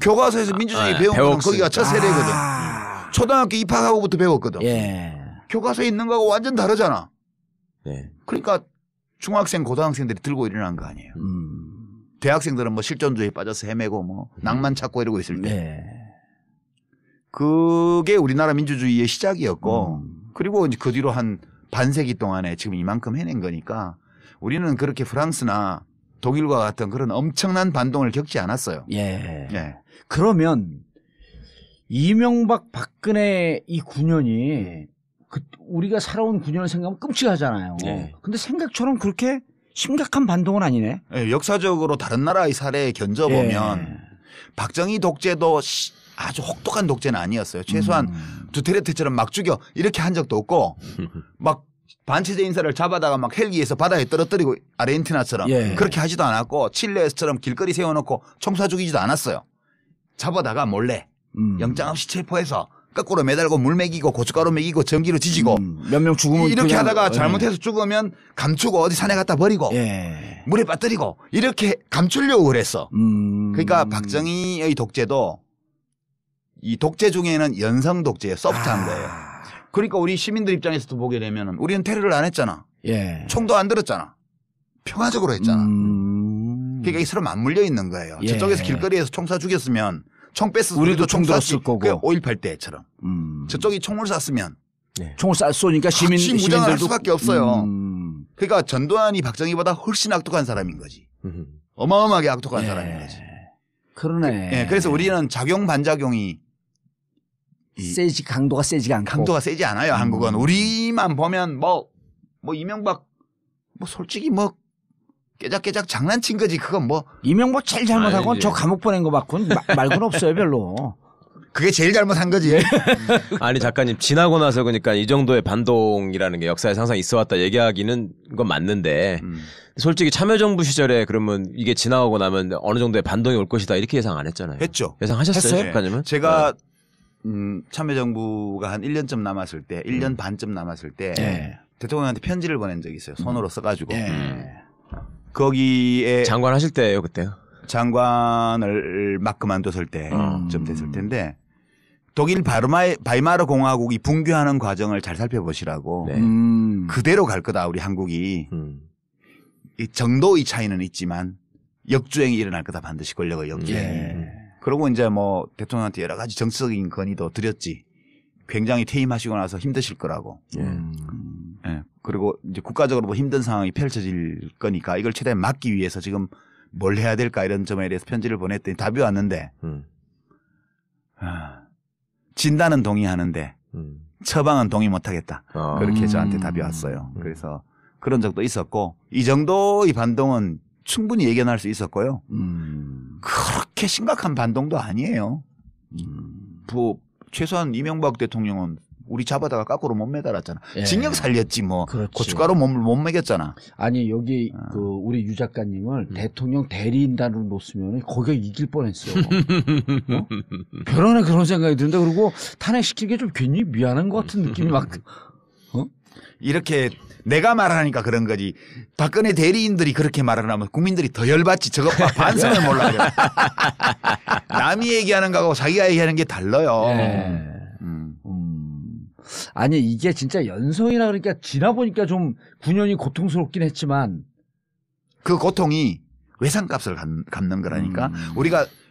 교과서에서 민주주의 배운 건 거기가 첫 세대거든. 초등학교 입학하고부터 배웠거든. 교과서에 있는 거하고 완전 다르잖아. 그러니까 중학생 고등학생들이 들고 일어난 거 아니에요. 대학생들은 뭐 실존주의에 빠져서 헤매고 뭐 낭만 찾고 이러고 있을 때 그게 우리나라 민주주의의 시작이었고 그리고 이제 그 뒤로 한 반세기 동안에 지금 이만큼 해낸 거니까 우리는 그렇게 프랑스나 독일과 같은 그런 엄청난 반동을 겪지 않았어요. 그러면 이명박 박근혜 이 9년이 우리가 살아온 9년을 생각하면 끔찍하잖아요. 네. 근데 생각처럼 그렇게 심각한 반동은 아니네. 네, 역사적으로 다른 나라의 사례에 견져보면 박정희 독재도 아주 혹독한 독재는 아니었어요. 최소한 두테르테처럼 막 죽여 이렇게 한 적도 없고 막 반체제 인사를 잡아다가 막 헬기에서 바다에 떨어뜨리고 아르헨티나처럼 그렇게 하지도 않았고 칠레에서처럼 길거리 세워놓고 총 쏴 죽이지도 않았어요. 잡아다가 몰래 영장 없이 체포해서 거꾸로 매달고 물 먹이고 고춧가루 먹이고 전기로 지지고 몇 명 죽으면 이렇게 하다가 잘못해서 죽으면 감추고 어디 산에 갖다 버리고 물에 빠뜨리고 이렇게 감추려고 그랬어. 그러니까 박정희의 독재도 이 독재 중에는 연성 독재예요. 소프트한 거예요. 그러니까 우리 시민들 입장에서도 보게 되면 우리는 테러를 안 했잖아. 총도 안 들었잖아. 평화적으로 했잖아. 그러니까 이 서로 맞물려 있는 거예요. 저쪽에서 길거리에서 총 쏴 죽였으면 총 뺐으면 우리도 총 들었을 거고. 5.18 때처럼. 저쪽이 총을 쐈으면 총을 쏘니까 무장을 할 수밖에 없어요. 그러니까 전두환이 박정희보다 훨씬 악독한 사람인 거지. 어마어마하게 악독한 사람인 거지. 그러네. 그래서 우리는 작용 반작용이 세지 강도가 세지가 않고. 강도가 세지 않아요. 한국은 우리만 보면 뭐 이명박 솔직히 깨작깨작 장난친 거지. 그건 이명박 제일 잘못하고 저 감옥 보낸 거 받고는 말고는 없어요 별로. 그게 제일 잘못한 거지. 아니 작가님 지나고 나서 그러니까 이 정도의 반동이라는 게 역사에 항상 있어왔다 얘기하기는 건 맞는데 솔직히 참여정부 시절에 그러면 이게 지나가고 나면 어느 정도의 반동이 올 것이다 이렇게 예상 안 했잖아요. 했죠. 예상하셨어요, 작가님은? 제가 참여정부가 한 1년쯤 남았을 때 1년 반쯤 남았을 때 대통령한테 편지를 보낸 적이 있어요. 손으로 써가지고. 거기에 장관 하실 때예요 그때요? 장관을 막 그만뒀을 때쯤 됐을 텐데 독일 바이마르 공화국이 붕괴하는 과정을 잘 살펴보시라고 그대로 갈 거다 우리 한국이 이 정도의 차이는 있지만 역주행이 일어날 거다 반드시 권력의 역주행이. 그러고 이제 대통령한테 여러 가지 정치적인 건의도 드렸지. 굉장히 퇴임하시고 나서 힘드실 거라고. 그리고 이제 국가적으로 힘든 상황이 펼쳐질 거니까 이걸 최대한 막기 위해서 지금 뭘 해야 될까 이런 점에 대해서 편지를 보냈더니 답이 왔는데 진단은 동의하는데 처방은 동의 못하겠다. 그렇게 저한테 답이 왔어요. 그래서 그런 적도 있었고 이 정도의 반동은 충분히 예견할 수 있었고요. 그렇게 심각한 반동도 아니에요. 최소한 이명박 대통령은 우리 잡아다가 거꾸로 못 매달았잖아. 징역 살렸지 그렇지. 고춧가루 못 먹였잖아. 아니 여기 우리 유 작가님을 대통령 대리인단으로 놓으면 거기가 이길 뻔했어. 별안에 그런 생각이 드는데 그리고 탄핵시킨 게 좀 괜히 미안한 것 같은 느낌이 막. 이렇게 내가 말하니까 그런 거지. 박근혜 대리인들이 그렇게 말을 하면 국민들이 더 열받지. 저거 반성을 몰라. 남이 얘기하는 거하고 자기가 얘기하는 게 달라요. 아니 이게 진짜 연성이라 그러니까 지나보니까 좀 9년이 고통스럽긴 했지만 그 고통이 외상값을 갚는 거라니까.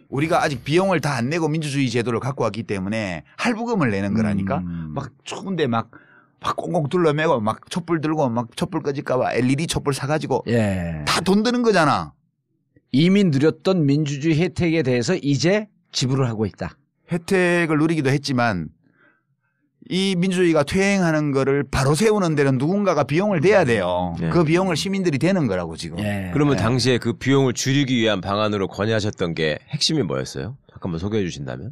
우리가 아직 비용을 다 안 내고 민주주의 제도를 갖고 왔기 때문에 할부금을 내는 거라니까. 막 추운데 막 꽁꽁 둘러매고 막 촛불 들고 막 촛불 꺼질까봐 LED 촛불 사가지고 다 돈 드는 거잖아. 이미 누렸던 민주주의 혜택에 대해서 이제 지불을 하고 있다. 혜택을 누리기도 했지만 이 민주주의가 퇴행하는 거를 바로 세우는 데는 누군가가 비용을 대야 돼요. 그 비용을 시민들이 대는 거라고 지금. 그러면 당시에 그 비용을 줄이기 위한 방안으로 건의하셨던 게 핵심이 뭐였어요? 잠깐만 소개해 주신다면.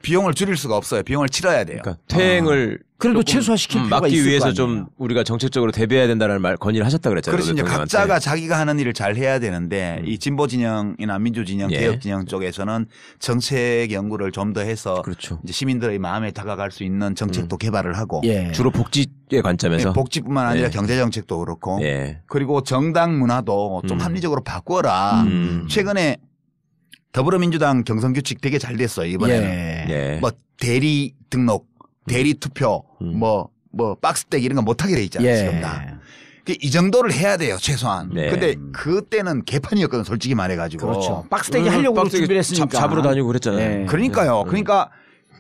비용을 줄일 수가 없어요. 비용을 치러야 돼요. 그러니까 퇴행을 그래도 최소화시킬 필요가 막기 있을 위해서 거 좀 우리가 정책적으로 대비해야 된다는 건의를 하셨다 그랬잖아요. 그렇지. 이제 각자가 자기가 하는 일을 잘 해야 되는데 이 진보 진영이나 민주 진영, 개혁 진영 쪽에서는 정책 연구를 좀 더 해서 이제 시민들의 마음에 다가갈 수 있는 정책도 개발을 하고 주로 복지의 관점에서 복지뿐만 아니라 경제 정책도 그렇고 그리고 정당 문화도 좀 합리적으로 바꾸어라. 최근에 더불어민주당 경선규칙 되게 잘 됐어요. 이번에는 뭐 대리 등록, 대리 투표, 뭐 박스떼기 이런 거 못하게 돼 있잖아요. 지금 다. 이 정도를 해야 돼요. 최소한. 근데 그때는 개판이었거든. 솔직히 말해가지고. 그렇죠. 박스떼기 하려고 준비를 했으니까. 잡으러 다니고 그랬잖아요. 그러니까요. 그러니까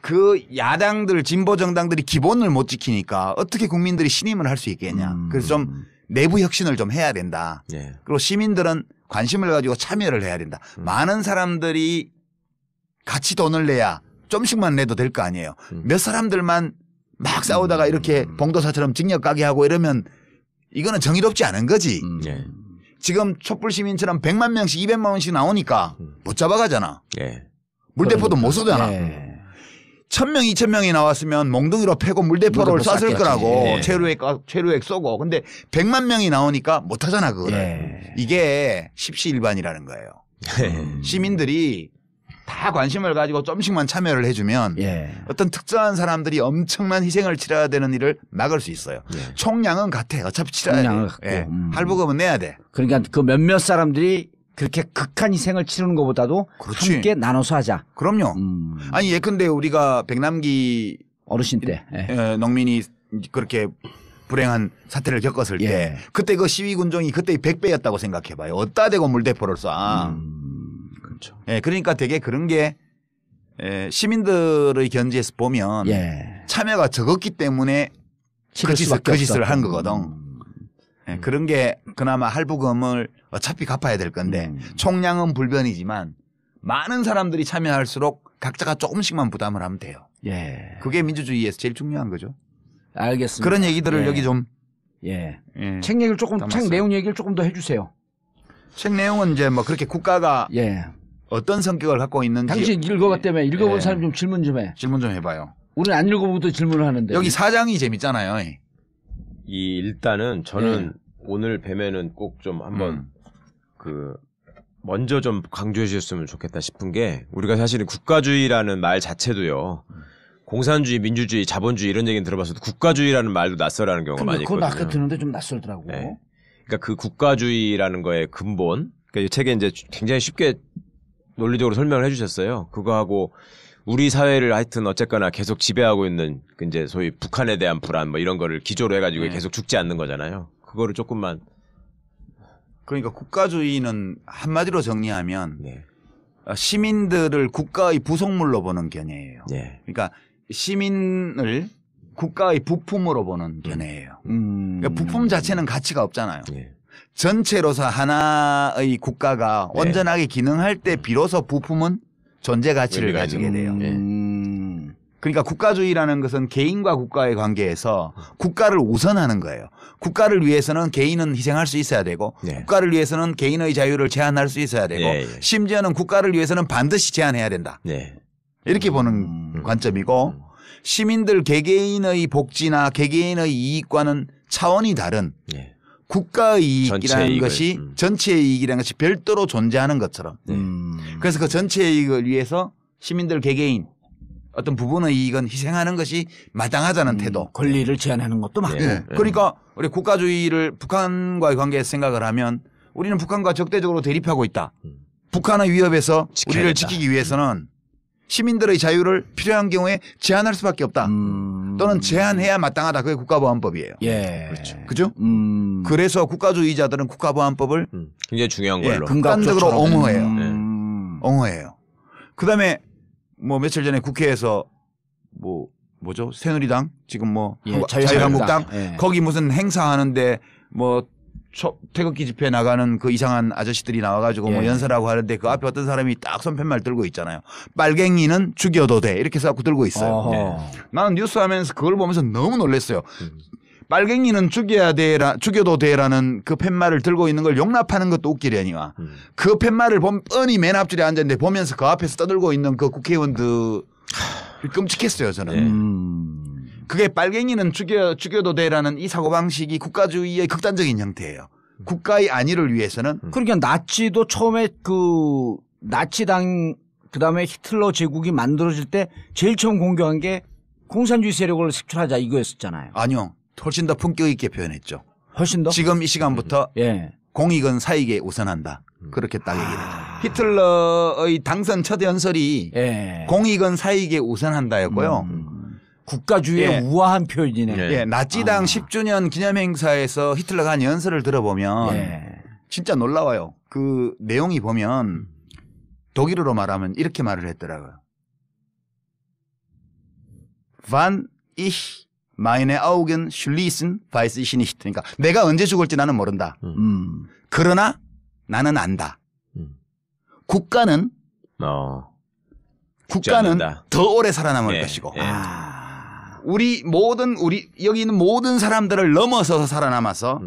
그 야당들 진보 정당들이 기본을 못 지키니까 어떻게 국민들이 신임을 할 수 있겠냐. 그래서 좀 내부 혁신을 좀 해야 된다. 그리고 시민들은 관심을 가지고 참여를 해야 된다. 많은 사람들이 같이 돈을 내야 좀씩만 내도 될 거 아니에요. 몇 사람들만 막 싸우다가 이렇게 봉도사처럼 징역 가게 하고 이러면 이거는 정의롭지 않은 거지. 예. 지금 촛불 시민처럼 100만 명씩 200만 원씩 나오니까 못 잡아가잖아. 예. 물대포도 못 쏘잖아. 예. 1000명, 2000명이 나왔으면 몽둥이로 패고 물대포를 쐈을 거라고. 예. 최루액 쏘고. 근데 100만 명이 나오니까 못 하잖아, 그거를. 예. 이게 십시일반이라는 거예요. 시민들이 다 관심을 가지고 좀씩만 참여를 해주면 예. 어떤 특정한 사람들이 엄청난 희생을 치러야 되는 일을 막을 수 있어요. 예. 총량은 같아. 어차피 치러야 총량은 돼. 같고. 예. 할부금은 내야 돼. 그러니까 그 몇몇 사람들이 그렇게 극한 희생을 치르는 것보다도 그렇지. 함께 나눠서 하자. 그럼요. 아니 예컨대 우리가 백남기 어르신 때. 예. 농민이 그렇게 불행한 사태를 겪었을 예. 때 그때 그 시위 군종이 그때 100배였다고 생각해봐요. 어디다 대고 물대포를 쏴. 그렇죠. 예, 그러니까 되게 그런 게 시민들의 견지에서 보면 예. 참여가 적었기 때문에 그 짓을 한 거거든. 예, 그런 게 그나마 할부금을 어차피 갚아야 될 건데 총량은 불변이지만 많은 사람들이 참여할수록 각자가 조금씩만 부담을 하면 돼요. 예. 그게 민주주의에서 제일 중요한 거죠. 알겠습니다. 그런 얘기들을 예. 여기 좀 예. 예, 책 얘기를 조금 담았어요. 책 내용 얘기를 조금 더 해주세요. 책 내용은 이제 뭐 그렇게 국가가 예. 어떤 성격을 갖고 있는지 당신 읽어봤다며 읽어본 예. 사람 좀 질문 좀 해. 질문 좀 해봐요. 우리는 안 읽어보고도 질문을 하는데. 여기 사장이 재밌잖아요. 이 일단은 저는 오늘 뵈면은 꼭 좀 한번 그 먼저 좀 강조해 주셨으면 좋겠다 싶은 게 우리가 사실은 국가주의라는 말 자체도요. 공산주의, 민주주의, 자본주의 이런 얘기는 들어봤어도 국가주의라는 말도 낯설어하는 경우가 많이 그건 있거든요. 아까 듣는데 좀 낯설더라고. 네. 그러니까 그 국가주의라는 거의 근본, 그러니까 이 책에 이제 굉장히 쉽게 논리적으로 설명을 해주셨어요. 그거하고 우리 사회를 하여튼 어쨌거나 계속 지배하고 있는 그 이제 소위 북한에 대한 불안 뭐 이런 거를 기조로 해가지고 계속 죽지 않는 거잖아요. 그거를 조금만. 그러니까 국가주의는 한마디로 정리하면 네. 시민들을 국가의 부속물로 보는 견해예요. 네. 그러니까 시민을 국가의 부품으로 보는 견해예요. 그러니까 부품 자체는 가치가 없잖아요. 네. 전체로서 하나의 국가가 네. 온전하게 기능할 때 비로소 부품은 존재 가치를 의미가 가지게 있죠. 돼요. 네. 그러니까 국가주의라는 것은 개인과 국가의 관계에서 국가를 우선하는 거예요. 국가를 위해서는 개인은 희생할 수 있어야 되고 네. 국가를 위해서는 개인의 자유를 제한할 수 있어야 되고 예, 예. 심지어는 국가를 위해서는 반드시 제한해야 된다. 네. 이렇게 보는 관점이고 시민들 개개인의 복지나 개개인의 이익과는 차원이 다른 네. 국가의 이익이라는 전체 이익을, 것이 전체의 이익이라는 것이 별도로 존재하는 것처럼 그래서 그 전체의 이익을 위해서 시민들 개개인 어떤 부분의 이익은 희생하는 것이 마땅하다는 태도. 권리를 제한하는 것도 맞고. 예. 그러니까 우리 국가주의를 북한과의 관계에서 생각을 하면 우리는 북한과 적대적으로 대립하고 있다. 북한의 위협에서 지켜야겠다. 우리를 지키기 위해서는 시민들의 자유를 필요한 경우에 제한할 수밖에 없다. 또는 제한해야 마땅하다. 그게 국가보안법이에요. 예. 그렇죠. 그죠? 그래서 국가주의자들은 국가보안법을 굉장히 중요한 예, 걸로. 극단적으로 옹호해요. 네. 옹호해요. 그다음에 뭐 며칠 전에 국회에서 뭐죠? 새누리당 지금 뭐 예, 자유한국당 예. 거기 무슨 행사하는데 뭐 태극기 집회 나가는 그 이상한 아저씨들이 나와가지고 뭐 예. 연설하고 하는데 그 앞에 어떤 사람이 딱 손팻말 들고 있잖아요. 빨갱이는 죽여도 돼 이렇게 써갖고 들고 있어요. 어허. 나는 뉴스 하면서 그걸 보면서 너무 놀랐어요. 빨갱이는 죽여도 돼라는 그 팻말을 들고 있는 걸 용납하는 것도 웃기려니와 그 팻말을 보면 뻔히 맨 앞줄에 앉았는데 보면서 그 앞에서 떠들고 있는 그 국회의원들 끔찍했어요 저는. 그게 빨갱이는 죽여도 돼라는 이 사고방식이 국가주의의 극단적인 형태예요. 국가의 안위를 위해서는 그러니까 나치도 처음에 그 나치당 그다음에 히틀러 제국이 만들어질 때 제일 처음 공격한 게 공산주의 세력을 색출하자 이거였었잖아요. 아니요. 훨씬 더 품격 있게 표현했죠. 훨씬 더? 지금 이 시간부터 예. 공익은 사익에 우선한다. 그렇게 딱 얘기를 해요. 히틀러의 당선 첫 연설이 예. 공익은 사익에 우선한다였고요. 국가주의의 예. 우아한 표현이네. 예. 예, 나치당 10주년 기념행사에서 히틀러가 한 연설을 들어보면 예. 진짜 놀라워요. 그 내용이 보면 독일어로 말하면 이렇게 말을 했더라고요. Wann ich meine Augen schließen, weiß ich nicht. 그러니까 내가 언제 죽을지 나는 모른다. 그러나 나는 안다. 국가는 국가는 더 오래 살아남을 것이고 우리 여기 있는 모든 사람들을 넘어서서 살아남아서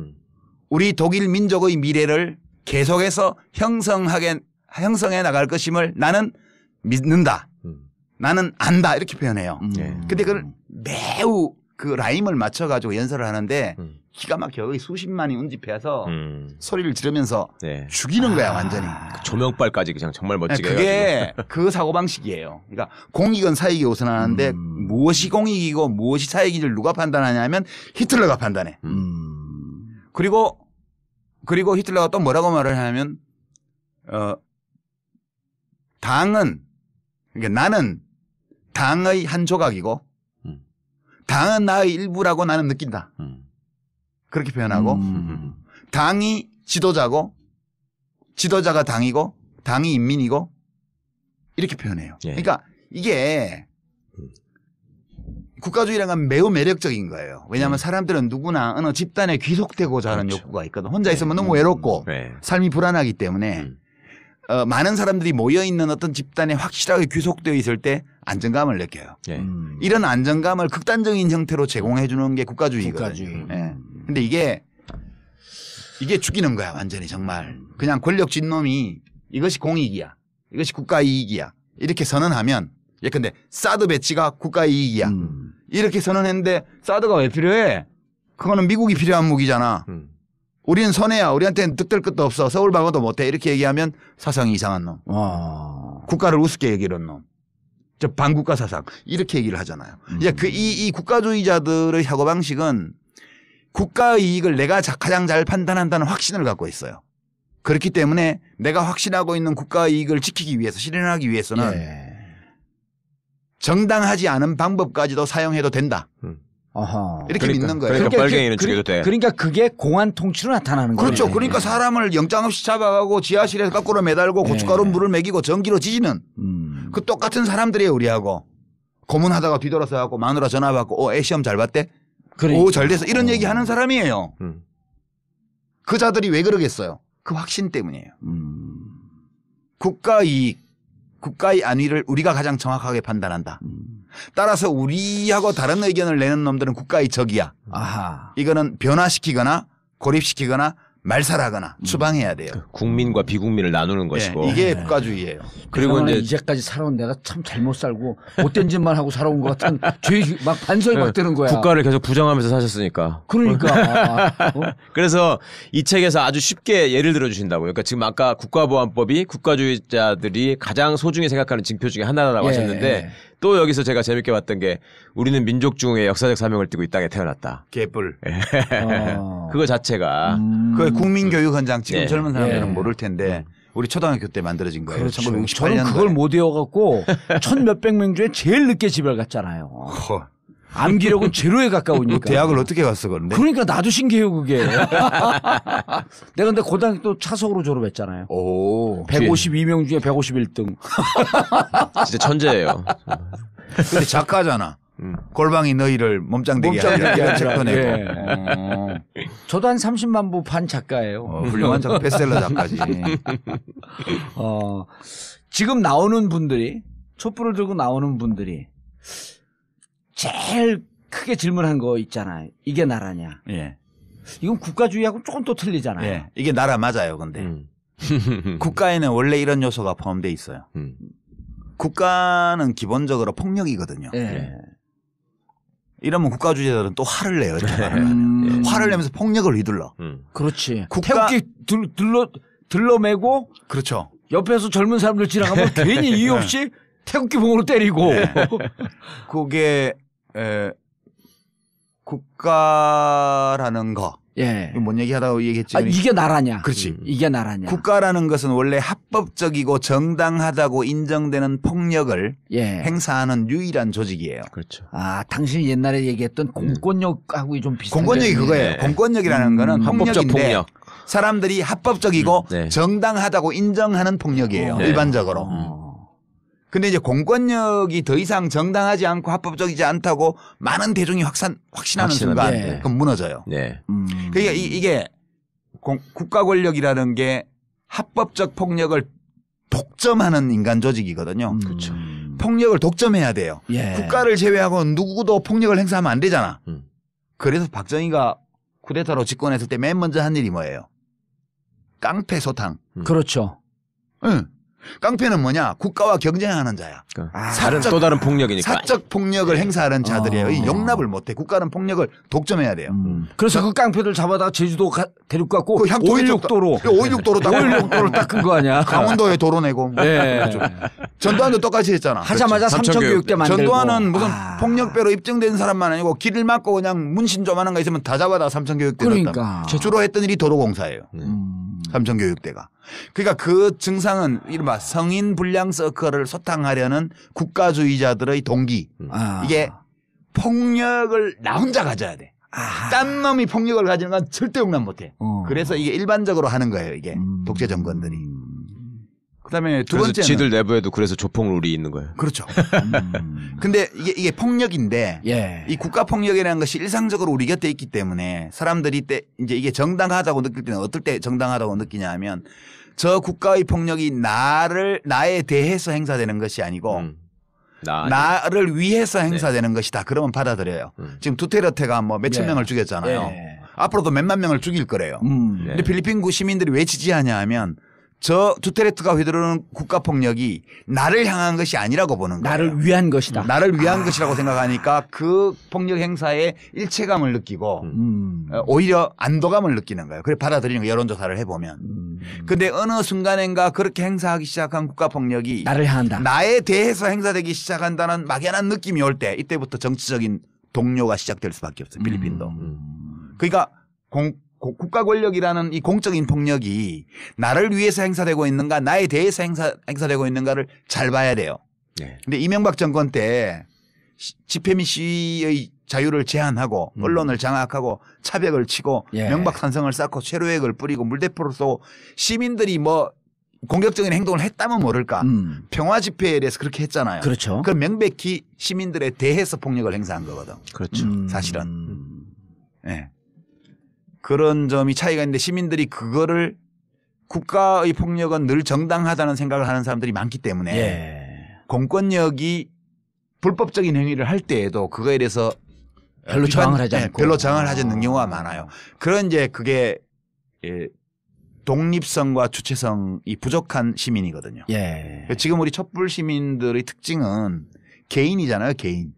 우리 독일 민족의 미래를 계속해서 형성해 나갈 것임을 나는 믿는다. 나는 안다. 이렇게 표현해요. 근데 그걸 매우 그 라임을 맞춰가지고 연설을 하는데 기가 막혀. 거의 수십만이 운집해서 소리를 지르면서 죽이는 거야, 완전히. 그 조명빨까지 그냥 정말 멋지게 그게 해가지고. 그 사고방식이에요. 그러니까 공익은 사익이 우선하는데 무엇이 공익이고 무엇이 사익인지를 누가 판단하냐면 히틀러가 판단해. 그리고 히틀러가 또 뭐라고 말을 하냐면 당은 그러니까 나는 당의 한 조각이고 당은 나의 일부라고 나는 느낀다. 그렇게 표현하고 당이 지도자고 지도자가 당이고 당이 인민이고 이렇게 표현해요. 그러니까 이게 국가주의라는 건 매우 매력적인 거예요. 왜냐하면 사람들은 누구나 어느 집단에 귀속되고자 하는 욕구가 있거든. 혼자 있으면 너무 외롭고 삶이 불안하기 때문에 많은 사람들이 모여있는 어떤 집단에 확실하게 귀속되어 있을 때 안정감을 느껴요. 이런 안정감을 극단적인 형태로 제공해 주는 게 국가주의거든요. 근데 이게 죽이는 거야, 완전히 정말. 그냥 권력 쥔놈이 이것이 공익이야. 이것이 국가이익이야. 이렇게 선언하면 예컨대 사드 배치가 국가이익이야. 이렇게 선언했는데 사드가 왜 필요해? 그거는 미국이 필요한 무기잖아. 우리는 손해야. 우리한테는 득될 것도 없어. 서울 방어도 못해. 이렇게 얘기하면 사상이 이상한 놈. 국가를 우습게 얘기하는 놈. 저 반국가 사상. 이렇게 얘기를 하잖아요. 이제 이 국가주의자들의 사고방식은 국가 이익을 내가 가장 잘 판단한다는 확신을 갖고 있어요. 그렇기 때문에 내가 확신하고 있는 국가 이익을 지키기 위해서 실현하기 위해서는 정당하지 않은 방법까지도 사용해도 된다. 이렇게 믿는 거예요. 그러니까 빨갱이는 죽여도 돼. 그러니까 그게 공안 통치로 나타나는 거예요. 그렇죠. 그러니까 사람을 영장 없이 잡아가고 지하실에서 거꾸로 매달고 고춧가루 물을 먹이고 전기로 지지는 그 똑같은 사람들이에요. 우리하고 고문하다가 뒤돌아서 갖고 마누라 전화 받고 애 시험 잘 봤대? 그러니까. 오, 잘 돼서 이런 얘기 하는 사람이에요. 그 자들이 왜 그러겠어요? 그 확신 때문이에요. 국가 이익, 국가의 안위를 우리가 가장 정확하게 판단한다. 따라서 우리하고 다른 의견을 내는 놈들은 국가의 적이야. 이거는 변화시키거나 고립시키거나 말살하거나 추방해야 돼요. 국민과 비국민을 나누는 것이고. 이게 국가주의예요. 그리고 이제까지 살아온 내가 참 잘못 살고 못된 짓만 하고 살아온 것 같은 죄 막 반성이 막 드는 거야. 국가를 계속 부정하면서 사셨으니까. 그러니까. 그래서 이 책에서 아주 쉽게 예를 들어 주신다고요. 그러니까 지금 아까 국가보안법이 국가주의자들이 가장 소중히 생각하는 징표 중에 하나라고 하셨는데 또 여기서 제가 재밌게 봤던 게 우리는 민족 중에 역사적 사명을 띠고 이 땅에 태어났다. 개뿔. 그거 자체가. 그 국민교육 헌장 지금 젊은 사람들은 모를 텐데 우리 초등학교 때 만들어진 거예요. 그렇죠. 1968년도에. 저는 그걸 못 외워갖고 1,몇백 명 중에 제일 늦게 집을 갔잖아요. 암기력은 제로에 가까우니까. 대학을 어떻게 갔어 그런데? 그러니까 나도 신기해요 그게. 내가 근데 고등학교 차석으로 졸업했잖아요. 오. 152명 중에 151등. 진짜 천재예요. 근데 작가잖아. 골방이 너희를 몸짱되게 하는 이런 책도 내고. 저도 한 30만 부 판 작가예요. 훌륭한 작가, 베스트셀러 작가지. 지금 나오는 분들이 촛불을 들고 나오는 분들이 제일 크게 질문한 거 있잖아요. 이게 나라냐. 이건 국가주의하고 조금 또 틀리잖아요. 이게 나라 맞아요. 근데 국가에는 원래 이런 요소가 포함되어 있어요. 국가는 기본적으로 폭력이거든요. 이러면 국가주의자들은 또 화를 내요. 이렇게 화를 내면서 폭력을 휘둘러. 그렇지. 태극기 들러매고 그렇죠. 옆에서 젊은 사람들 지나가면 괜히 이유 없이 태극기 봉으로 때리고. 그게 국가라는 거. 뭔 얘기하다가 얘기했지. 이게 나라냐. 그렇지. 이게 나라냐. 국가라는 것은 원래 합법적이고 정당하다고 인정되는 폭력을 행사하는 유일한 조직이에요. 그렇죠. 당신이 옛날에 얘기했던 공권력하고 좀 비슷한. 공권력이 그거예요. 공권력이라는 거는 합법적 폭력. 사람들이 합법적이고 정당하다고 인정하는 폭력이에요. 일반적으로. 근데 이제 공권력이 더 이상 정당하지 않고 합법적이지 않다고 많은 대중이 확신하는 순간 그럼 무너져요. 그러니까 이게 국가 권력이라는 게 합법적 폭력을 독점하는 인간 조직이거든요. 그렇죠. 폭력을 독점해야 돼요. 예. 국가를 제외하고 누구도 폭력을 행사하면 안 되잖아. 그래서 박정희가 쿠데타로 집권했을 때 맨 먼저 한 일이 뭐예요? 깡패 소탕. 그렇죠. 응. 깡패는 뭐냐? 국가와 경쟁하는 자야. 또 다른 폭력이니까. 사적 폭력을 행사하는 자들이에요. 이 용납을 못해. 국가는 폭력을 독점해야 돼요. 그래서 그 깡패들 잡아다가 제주도 데리고 갔고 그 향토 516도로 516도로 닦은 거 아니야? 강원도에 도로 내고. 예. 그렇죠. 전두환도 똑같이 했잖아. 하자마자 삼천교육대 만들고. 전두환은 무슨 폭력배로 입증된 사람만 아니고 길을 막고 그냥 문신 조만한 거 있으면 다 잡아다 삼천교육대 그러니까. 주로 했던 일이 도로공사예요. 삼천교육대가. 그러니까 그 증상은 이른바 성인 불량 서클을 소탕하려는 국가주의자들의 동기. 이게 폭력을 나 혼자 가져야 돼. 딴 놈이 폭력을 가지는 건 절대 용납 못해. 그래서 이게 일반적으로 하는 거예요. 이게 독재 정권들이. 그다음에 두 번째는 지들 내부에도 그래서 조폭 룰이 있는 거예요. 그렇죠. 근데 이게 폭력인데 예. 이 국가 폭력이라는 것이 일상적으로 우리 곁에 있기 때문에 사람들이 이제 이게 정당하다고 느낄 때는 어떨 때 정당하다고 느끼냐 하면 저 국가의 폭력이 나에 대해서 행사되는 것이 아니고 나를 위해서 행사되는 것이다. 그러면 받아들여요. 지금 두테르테가 뭐 몇천 명을 죽였잖아요. 앞으로도 몇만 명을 죽일 거래요. 근데 필리핀 시민들이 왜 지지하냐 하면 저 두테르테가 휘두르는 국가 폭력이 나를 향한 것이 아니라고 보는 거예요. 나를 위한 것이다. 나를 위한 것이라고 생각하니까 그 폭력 행사에 일체감을 느끼고 오히려 안도감을 느끼는 거예요. 그래 받아들이는 거 여론조사를 해보면. 근데 어느 순간인가 그렇게 행사하기 시작한 국가 폭력이 나를 향한다. 나에 대해서 행사되기 시작한다는 막연한 느낌이 올 때 이때부터 정치적인 동요가 시작될 수밖에 없어요. 필리핀도. 그러니까 국가 권력이라는 이 공적인 폭력이 나를 위해서 행사되고 있는가 나에 대해서 행사되고 있는가를 잘 봐야 돼요. 근데 이명박 정권 때 집회 및 시위의 자유를 제한하고 언론을 장악하고 차벽을 치고 명박산성을 쌓고 체류액을 뿌리고 물대포를 쏘고 시민들이 뭐 공격적인 행동을 했다면 모를까. 평화 집회에 대해서 그렇게 했잖아요. 그렇죠. 그럼 명백히 시민들에 대해서 폭력을 행사한 거거든. 그렇죠. 사실은. 네. 그런 점이 차이가 있는데 시민들이 그거를 국가의 폭력은 늘 정당하다는 생각을 하는 사람들이 많기 때문에 공권력이 불법적인 행위를 할 때에도 그거에 대해서 별로 저항을 하지 않고 별로 저항을 하지 않는 경우가 많아요. 그런 이제 그게 독립성과 주체성이 부족한 시민이거든요. 지금 우리 촛불 시민들의 특징은 개인이잖아요, 개인.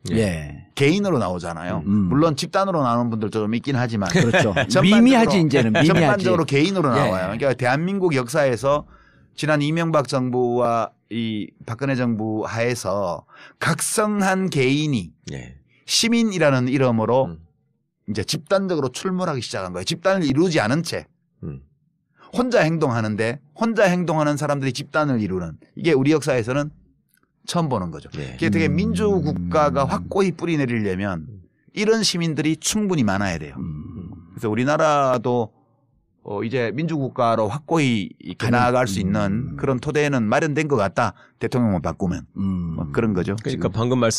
개인으로 나오잖아요. 물론 집단으로 나오는 분들 좀 있긴 하지만. 그렇죠. 미미하지, 이제는. 미미하지. 전반적으로 개인으로 나와요. 그러니까 대한민국 역사에서 지난 이명박 정부와 이 박근혜 정부 하에서 각성한 개인이 시민이라는 이름으로 이제 집단적으로 출몰하기 시작한 거예요. 집단을 이루지 않은 채. 혼자 행동하는데 혼자 행동하는 사람들이 집단을 이루는 이게 우리 역사에서는 처음 보는 거죠. 그게 되게 민주국가가 확고히 뿌리내리려면 이런 시민들이 충분히 많아야 돼요. 그래서 우리나라도 이제 민주국가로 확고히 이렇게 나아갈 수 있는 그런 토대는 마련된 것 같다. 대통령만 바꾸면. 뭐 그런 거죠. 그러니까 방금 말씀